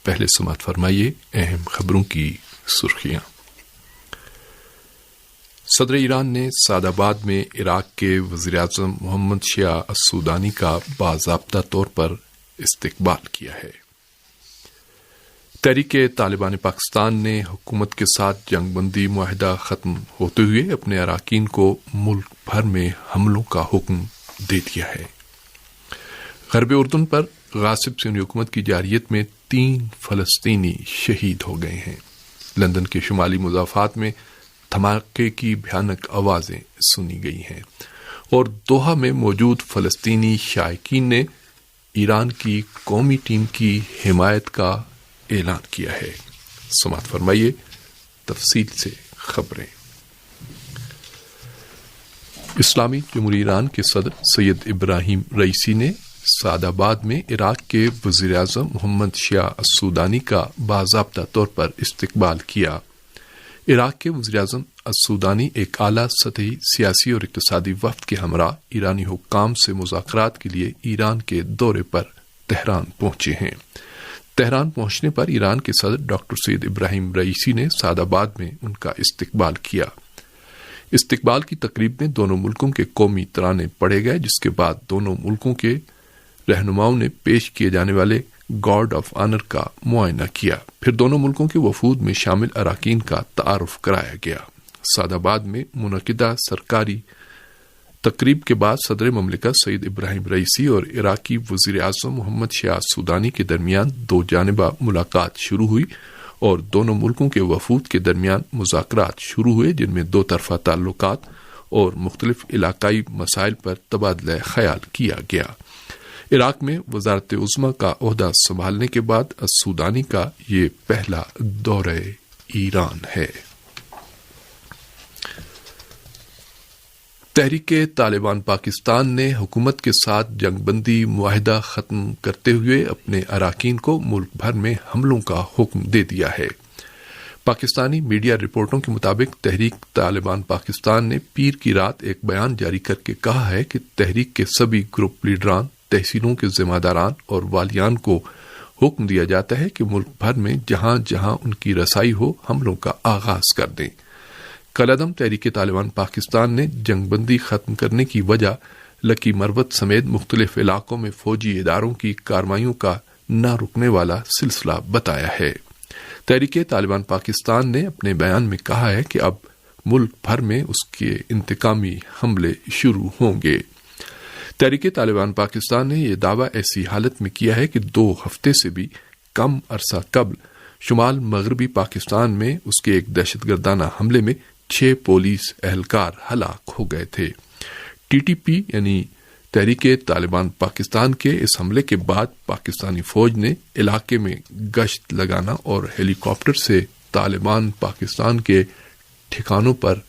پہلے سماعت فرمائیے اہم خبروں کی سرخیاں۔ صدر ایران نے سعد آباد میں عراق کے وزیر اعظم محمد شیع السودانی کا باضابطہ طور پر استقبال کیا ہے۔ تحریک طالبان پاکستان نے حکومت کے ساتھ جنگ بندی معاہدہ ختم ہوتے ہوئے اپنے اراکین کو ملک بھر میں حملوں کا حکم دے دیا ہے۔ غرب اردن پر غاصب سیونی حکومت کی جارحیت میں 3 فلسطینی شہید ہو گئے ہیں۔ لندن کے شمالی مضافات میں دھماکے کی بھیانک آوازیں سنی گئی ہیں اور دوحہ میں موجود فلسطینی شائقین نے ایران کی قومی ٹیم کی حمایت کا اعلان کیا ہے۔ سماعت فرمائیے تفصیل سے خبریں۔ اسلامی جمہوریہ ایران کے صدر سید ابراہیم رئیسی نے سعد آباد میں عراق کے وزیر اعظم محمد شیع السودانی کا باضابطہ طور پر استقبال کیا۔ عراق کے وزیر اعظم السودانی ایک اعلیٰ سطحی سیاسی اور اقتصادی وفد کے ہمراہ ایرانی حکام سے مذاکرات کے لیے ایران کے دورے پر تہران پہنچے ہیں۔ تہران پہنچنے پر ایران کے صدر ڈاکٹر سید ابراہیم رئیسی نے سعد آباد میں ان کا استقبال کیا۔ استقبال کی تقریب میں دونوں ملکوں کے قومی ترانے پڑھے گئے، جس کے بعد دونوں ملکوں کے رہنماؤں نے پیش کیے جانے والے گارڈ آف آنر کا معائنہ کیا۔ پھر دونوں ملکوں کے وفود میں شامل اراکین کا تعارف کرایا گیا۔ سعد آباد میں منعقدہ سرکاری تقریب کے بعد صدر مملکت سید ابراہیم رئیسی اور عراقی وزیر اعظم محمد شیع السودانی کے درمیان 2 جانبہ ملاقات شروع ہوئی اور دونوں ملکوں کے وفود کے درمیان مذاکرات شروع ہوئے، جن میں 2 طرفہ تعلقات اور مختلف علاقائی مسائل پر تبادلہ خیال کیا گیا۔ عراق میں وزارت عظمیٰ کا عہدہ سنبھالنے کے بعد السودانی کا یہ پہلا دورہ ایران ہے۔ تحریک طالبان پاکستان نے حکومت کے ساتھ جنگ بندی معاہدہ ختم کرتے ہوئے اپنے اراکین کو ملک بھر میں حملوں کا حکم دے دیا ہے۔ پاکستانی میڈیا رپورٹوں کے مطابق تحریک طالبان پاکستان نے پیر کی رات ایک بیان جاری کر کے کہا ہے کہ تحریک کے سبھی گروپ لیڈران، تحصیلوں کے ذمہ داران اور والیان کو حکم دیا جاتا ہے کہ ملک بھر میں جہاں جہاں ان کی رسائی ہو حملوں کا آغاز کر دیں۔ کالعدم تحریک طالبان پاکستان نے جنگ بندی ختم کرنے کی وجہ لکی مروت سمیت مختلف علاقوں میں فوجی اداروں کی کارروائیوں کا نہ رکنے والا سلسلہ بتایا ہے۔ تحریک طالبان پاکستان نے اپنے بیان میں کہا ہے کہ اب ملک بھر میں اس کے انتقامی حملے شروع ہوں گے۔ تحریک طالبان پاکستان نے یہ دعویٰ ایسی حالت میں کیا ہے کہ 2 ہفتے سے بھی کم عرصہ قبل شمال مغربی پاکستان میں اس کے ایک دہشت گردانہ حملے میں 6 پولیس اہلکار ہلاک ہو گئے تھے۔ ٹی ٹی پی یعنی تحریک طالبان پاکستان کے اس حملے کے بعد پاکستانی فوج نے علاقے میں گشت لگانا اور ہیلی کاپٹر سے طالبان پاکستان کے ٹھکانوں پر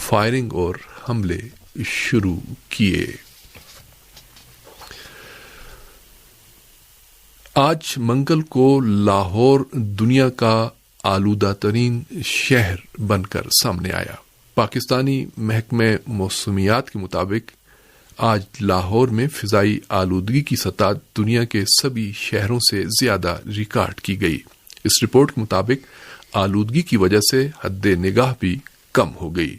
فائرنگ اور حملے شروع کیے۔ آج منگل کو لاہور دنیا کا آلودہ ترین شہر بن کر سامنے آیا۔ پاکستانی محکمہ موسمیات کے مطابق آج لاہور میں فضائی آلودگی کی سطح دنیا کے سبھی شہروں سے زیادہ ریکارڈ کی گئی۔ اس رپورٹ کے مطابق آلودگی کی وجہ سے حد نگاہ بھی کم ہو گئی۔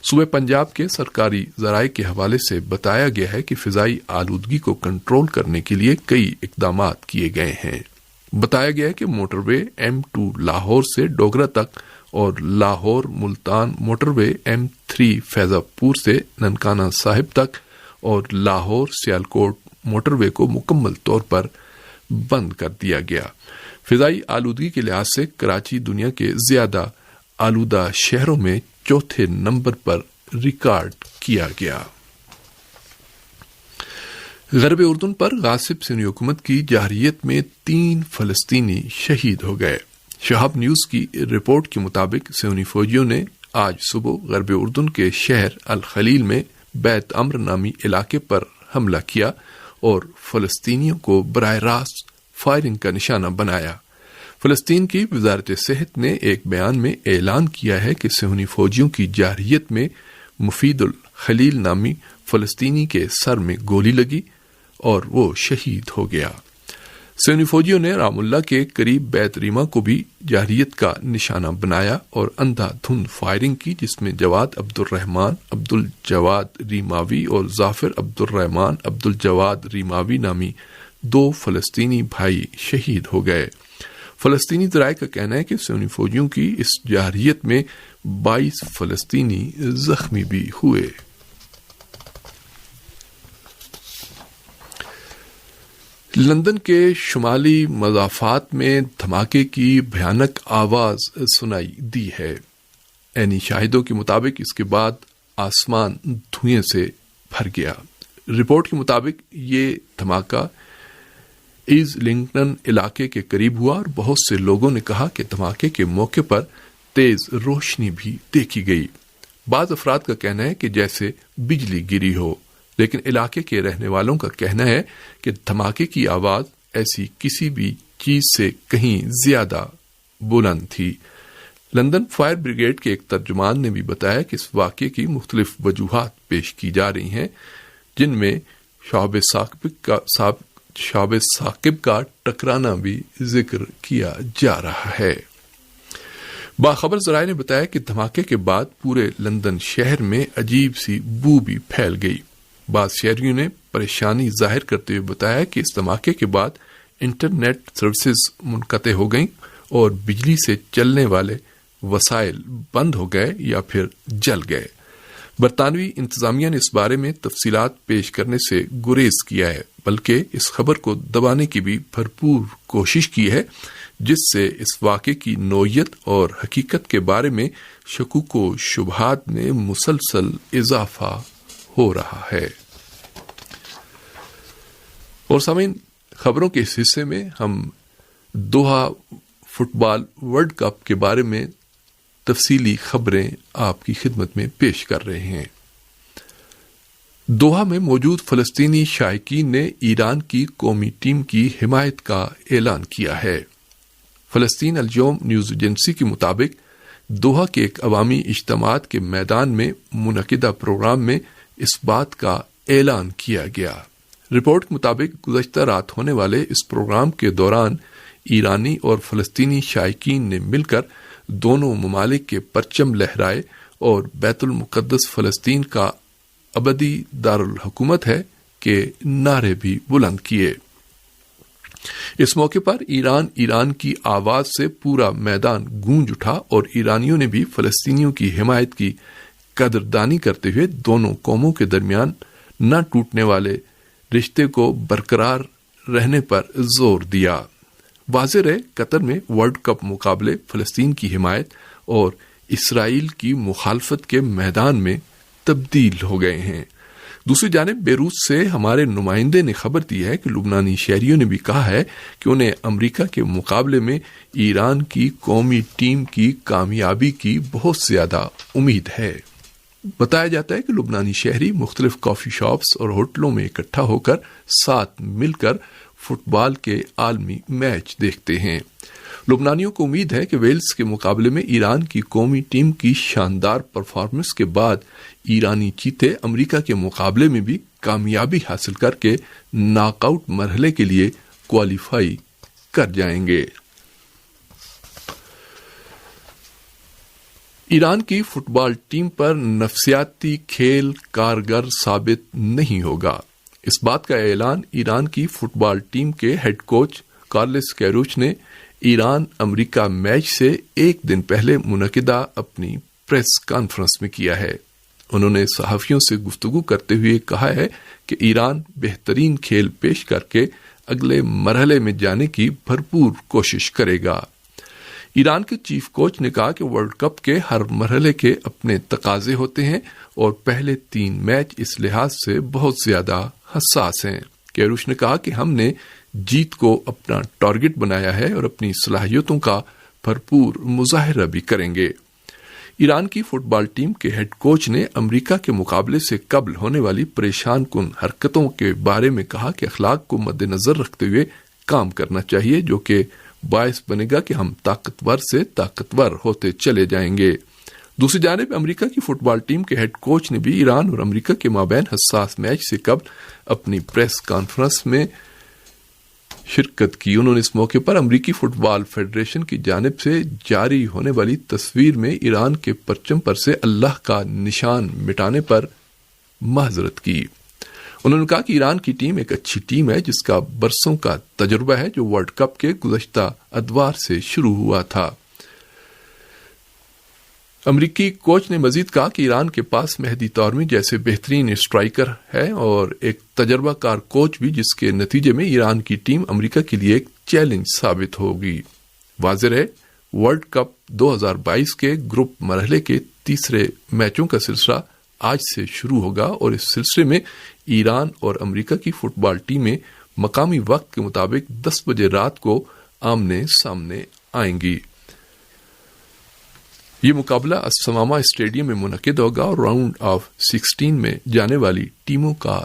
صوبہ پنجاب کے سرکاری ذرائع کے حوالے سے بتایا گیا ہے کہ فضائی آلودگی کو کنٹرول کرنے کے لیے کئی اقدامات کیے گئے ہیں۔ بتایا گیا ہے کہ موٹر وے M2 لاہور سے ڈوگرہ تک اور لاہور ملتان موٹر وے M3 فیضا پور سے ننکانہ صاحب تک اور لاہور سیالکوٹ موٹر وے کو مکمل طور پر بند کر دیا گیا۔ فضائی آلودگی کے لحاظ سے کراچی دنیا کے زیادہ آلودہ شہروں میں 4تھے نمبر پر ریکارڈ کیا گیا۔ غرب اردن پر غاصب سیونی حکومت کی جارحیت میں 3 فلسطینی شہید ہو گئے۔ شہاب نیوز کی رپورٹ کے مطابق سیونی فوجیوں نے آج صبح غرب اردن کے شہر الخلیل میں بیت امر نامی علاقے پر حملہ کیا اور فلسطینیوں کو براہ راست فائرنگ کا نشانہ بنایا۔ فلسطین کی وزارت صحت نے ایک بیان میں اعلان کیا ہے کہ صہیونی فوجیوں کی جارحیت میں مفید الخلیل نامی فلسطینی کے سر میں گولی لگی اور وہ شہید ہو گیا۔ سونی فوجیوں نے رام اللہ کے قریب بیت ریما کو بھی جارحیت کا نشانہ بنایا اور اندھا دھند فائرنگ کی، جس میں جواد عبد الرحمان عبد الجواد ریماوی اور ظافر عبد الرحمان عبد الجواد ریماوی نامی 2 فلسطینی بھائی شہید ہو گئے۔ فلسطینی ذرائع کا کہنا ہے کہ سونی فوجیوں کی اس جارحیت میں 22 فلسطینی زخمی بھی ہوئے۔ لندن کے شمالی مضافات میں دھماکے کی بھیانک آواز سنائی دی ہے۔ عینی شاہدوں کے مطابق اس کے بعد آسمان دھوئیں سے بھر گیا۔ رپورٹ کے مطابق یہ دھماکہ ایزلنگٹن علاقے کے قریب ہوا اور بہت سے لوگوں نے کہا کہ دھماکے کے موقع پر تیز روشنی بھی دیکھی گئی۔ بعض افراد کا کہنا ہے کہ جیسے بجلی گری ہو، لیکن علاقے کے رہنے والوں کا کہنا ہے کہ دھماکے کی آواز ایسی کسی بھی چیز سے کہیں زیادہ بلند تھی۔ لندن فائر بریگیڈ کے ایک ترجمان نے بھی بتایا کہ اس واقعے کی مختلف وجوہات پیش کی جا رہی ہیں، جن میں شعب ثاقب کا ٹکرانا بھی ذکر کیا جا رہا ہے۔ باخبر ذرائع نے بتایا کہ دھماکے کے بعد پورے لندن شہر میں عجیب سی بو بھی پھیل گئی۔ بعض شہریوں نے پریشانی ظاہر کرتے ہوئے بتایا کہ اس دھماکے کے بعد انٹرنیٹ سروسز منقطع ہو گئیں اور بجلی سے چلنے والے وسائل بند ہو گئے یا پھر جل گئے۔ برطانوی انتظامیہ نے اس بارے میں تفصیلات پیش کرنے سے گریز کیا ہے، بلکہ اس خبر کو دبانے کی بھی بھرپور کوشش کی ہے، جس سے اس واقعے کی نوعیت اور حقیقت کے بارے میں شکوک و شبہات میں مسلسل اضافہ ہو رہا ہے۔ اور سامعین، خبروں کے اس حصے میں ہم دوحہ فٹ بال ورلڈ کپ کے بارے میں تفصیلی خبریں آپ کی خدمت میں پیش کر رہے ہیں۔ دوحہ میں موجود فلسطینی شائقین نے ایران کی قومی ٹیم کی حمایت کا اعلان کیا ہے۔ فلسطین اليوم نیوز ایجنسی کے مطابق دوحہ کے ایک عوامی اجتماعات کے میدان میں منعقدہ پروگرام میں اس بات کا اعلان کیا گیا۔ رپورٹ کے مطابق گزشتہ رات ہونے والے اس پروگرام کے دوران ایرانی اور فلسطینی شائقین نے مل کر دونوں ممالک کے پرچم لہرائے اور بیت المقدس فلسطین کا ابدی دارالحکومت ہے کہ نعرے بھی بلند کیے۔ اس موقع پر ایران کی آواز سے پورا میدان گونج اٹھا اور ایرانیوں نے بھی فلسطینیوں کی حمایت کی قدردانی کرتے ہوئے دونوں قوموں کے درمیان نہ ٹوٹنے والے رشتے کو برقرار رہنے پر زور دیا۔ واضح رہے، قطر میں ورلڈ کپ مقابلے فلسطین کی حمایت اور اسرائیل کی مخالفت کے میدان میں تبدیل ہو گئے ہیں۔ دوسری جانب بیروت سے ہمارے نمائندے نے خبر دی ہے کہ لبنانی شہریوں نے بھی کہا ہے کہ انہیں امریکہ کے مقابلے میں ایران کی قومی ٹیم کی کامیابی کی بہت زیادہ امید ہے۔ بتایا جاتا ہے کہ لبنانی شہری مختلف کافی شاپس اور ہوٹلوں میں اکٹھا ہو کر ساتھ مل کر فٹ بال کے عالمی میچ دیکھتے ہیں۔ لبنانیوں کو امید ہے کہ ویلز کے مقابلے میں ایران کی قومی ٹیم کی شاندار پرفارمنس کے بعد ایرانی چیتے امریکہ کے مقابلے میں بھی کامیابی حاصل کر کے ناک آؤٹ مرحلے کے لیے کوالیفائی کر جائیں گے۔ ایران کی فٹ بال ٹیم پر نفسیاتی کھیل کارگر ثابت نہیں ہوگا۔ اس بات کا اعلان ایران کی فٹ بال ٹیم کے ہیڈ کوچ کارلس کیروش نے ایران امریکہ میچ سے ایک دن پہلے منعقدہ اپنی پریس کانفرنس میں کیا ہے۔ انہوں نے صحافیوں سے گفتگو کرتے ہوئے کہا ہے کہ ایران بہترین کھیل پیش کر کے اگلے مرحلے میں جانے کی بھرپور کوشش کرے گا۔ ایران کے چیف کوچ نے کہا کہ ورلڈ کپ کے ہر مرحلے کے اپنے تقاضے ہوتے ہیں اور پہلے 3 میچ اس لحاظ سے بہت زیادہ حساس ہیں۔ کیروش نے کہا کہ ہم نے جیت کو اپنا ٹارگٹ بنایا ہے اور اپنی صلاحیتوں کا بھرپور مظاہرہ بھی کریں گے۔ ایران کی فٹ بال ٹیم کے ہیڈ کوچ نے امریکہ کے مقابلے سے قبل ہونے والی پریشان کن حرکتوں کے بارے میں کہا کہ اخلاق کو مد نظر رکھتے ہوئے کام کرنا چاہیے، جو کہ باعث بنے گا کہ ہم طاقتور سے طاقتور ہوتے چلے جائیں گے۔ دوسری جانب امریکہ کی فٹ بال ٹیم کے ہیڈ کوچ نے بھی ایران اور امریکہ کے مابین حساس میچ سے قبل اپنی پریس کانفرنس میں شرکت کی. انہوں نے اس موقع پر امریکی فٹ بال فیڈریشن کی جانب سے جاری ہونے والی تصویر میں ایران کے پرچم پر سے اللہ کا نشان مٹانے پر معذرت کی. انہوں نے کہا کہ ایران کی ٹیم ایک اچھی ٹیم ہے جس کا برسوں کا تجربہ ہے جو ورلڈ کپ کے گزشتہ ادوار سے شروع ہوا تھا. امریکی کوچ نے مزید کہا کہ ایران کے پاس مہدی طورمی جیسے بہترین اسٹرائکر ہے اور ایک تجربہ کار کوچ بھی، جس کے نتیجے میں ایران کی ٹیم امریکہ کے لیے ایک چیلنج ثابت ہوگی. واضح ہے ورلڈ کپ 2022 کے گروپ مرحلے کے تیسرے میچوں کا سلسلہ آج سے شروع ہوگا اور اس سلسلے میں ایران اور امریکہ کی فٹ بال ٹیمیں مقامی وقت کے مطابق 10 بجے رات کو آمنے سامنے آئیں گی. یہ مقابلہ السمامہ اسٹیڈیم میں منعقد ہوگا اور راؤنڈ آف 16 میں جانے والی ٹیموں کا